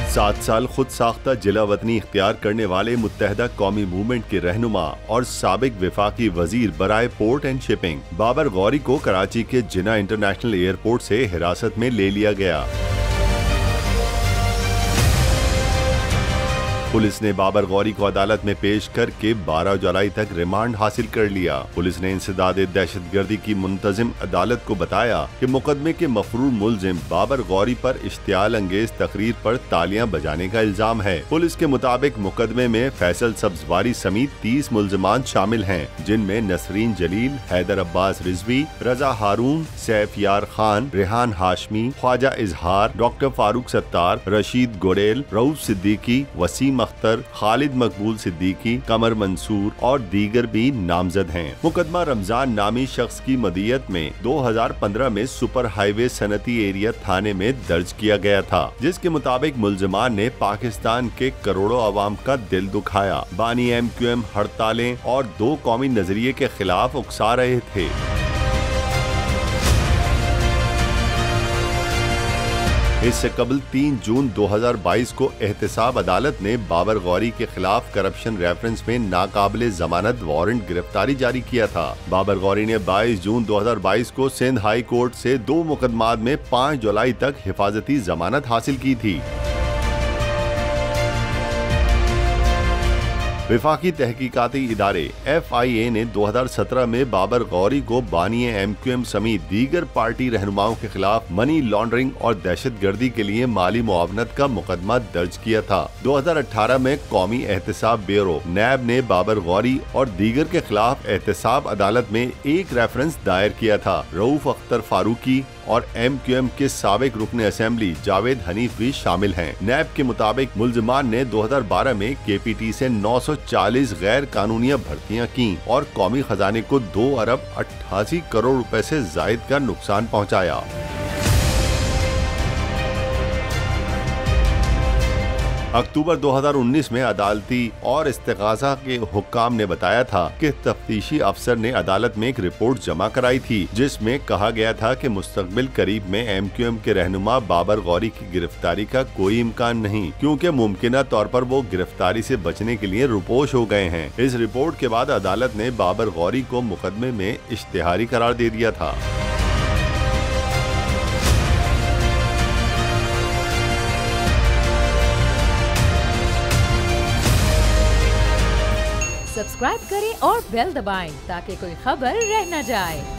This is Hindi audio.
7 साल खुद साख्ता जिला वतनी इख्तियार करने वाले मुत्तहदा कौमी मूवमेंट के रहनुमा और साबिक विफाकी वजीर बराए port and shipping Babar Ghauri को कराची के जिना इंटरनेशनल एयरपोर्ट से हिरासत में ले लिया गया। पुलिस ने बाबर गौरी को अदालत में पेश करके 12 जुलाई तक रिमांड हासिल कर लिया। पुलिस ने इंसदाद दहशतगर्दी की मुंतजिम अदालत को बताया कि मुकदमे के मफरूर मुलजिम बाबर गौरी पर इश्तियाल अंगेज तकरीर पर तालियां बजाने का इल्जाम है। पुलिस के मुताबिक मुकदमे में फैसल सब्जवारी समेत 30 मुलजमान शामिल हैं, जिनमें नसरीन जलील, हैदर अब्बास रिजवी, रजा हारून, सैफ यार खान, रेहान हाशमी, ख्वाजा इजहार, डॉक्टर फारूक सत्तार, रशीद गोडेल, रऊफ सिद्दीकी, वसीम अख्तर, खालिद मकबूल सिद्दीकी, कमर मंसूर और दीगर भी नामजद हैं। मुकदमा रमजान नामी शख्स की मदियत में 2015 में सुपर हाईवे सनती एरिया थाने में दर्ज किया गया था, जिसके मुताबिक मुलजमान ने पाकिस्तान के करोड़ों अवाम का दिल दुखाया, बानी MQM हड़तालें और 2 कौमी नजरिए के खिलाफ उकसा रहे थे। इससे कबल 3 जून 2022 को एहतसाब अदालत ने बाबर गौरी के खिलाफ करप्शन रेफरेंस में नाकाबिले जमानत वारंट गिरफ्तारी जारी किया था। बाबर गौरी ने 22 जून 2022 को सिंध हाई कोर्ट से 2 मुकदमात में 5 जुलाई तक हिफाजती जमानत हासिल की थी। विफाकी तहकीकाती इदारे FIA ने 2017 में बाबर गौरी को बानी MQM समेत दीगर पार्टी रहनुमाओं के खिलाफ मनी लॉन्ड्रिंग और दहशतगर्दी के लिए माली मुआवनत का मुकदमा दर्ज किया था। 2018 में कौमी एहतसाब ब्यूरो NAB ने बाबर गौरी और दीगर के खिलाफ एहतसाब अदालत में एक रेफरेंस दायर किया था। रऊफ अख्तर फारूकी और MQM के साबिक रुकन असेंबली जावेद हनीफ भी शामिल हैं। NAB के मुताबिक मुलजमान ने 2012 में KPT से 940 गैर कानूनी भर्तियां की और कौमी खजाने को 2 अरब 88 करोड़ रुपए से जायद का नुकसान पहुंचाया। अक्टूबर 2019 में अदालती और इस्तिगासा के हुक्काम ने बताया था कि तफ्तीशी अफसर ने अदालत में एक रिपोर्ट जमा कराई थी, जिसमें कहा गया था कि मुस्तकबिल करीब में MQM के रहनुमा बाबर गौरी की गिरफ्तारी का कोई इम्कान नहीं, क्योंकि मुमकिना तौर पर वो गिरफ्तारी से बचने के लिए रुपोश हो गए हैं। इस रिपोर्ट के बाद अदालत ने बाबर गौरी को मुकदमे में इश्तिहारी करार दे दिया था। सब्सक्राइब करें और बेल दबाएं ताकि कोई खबर रह न जाए।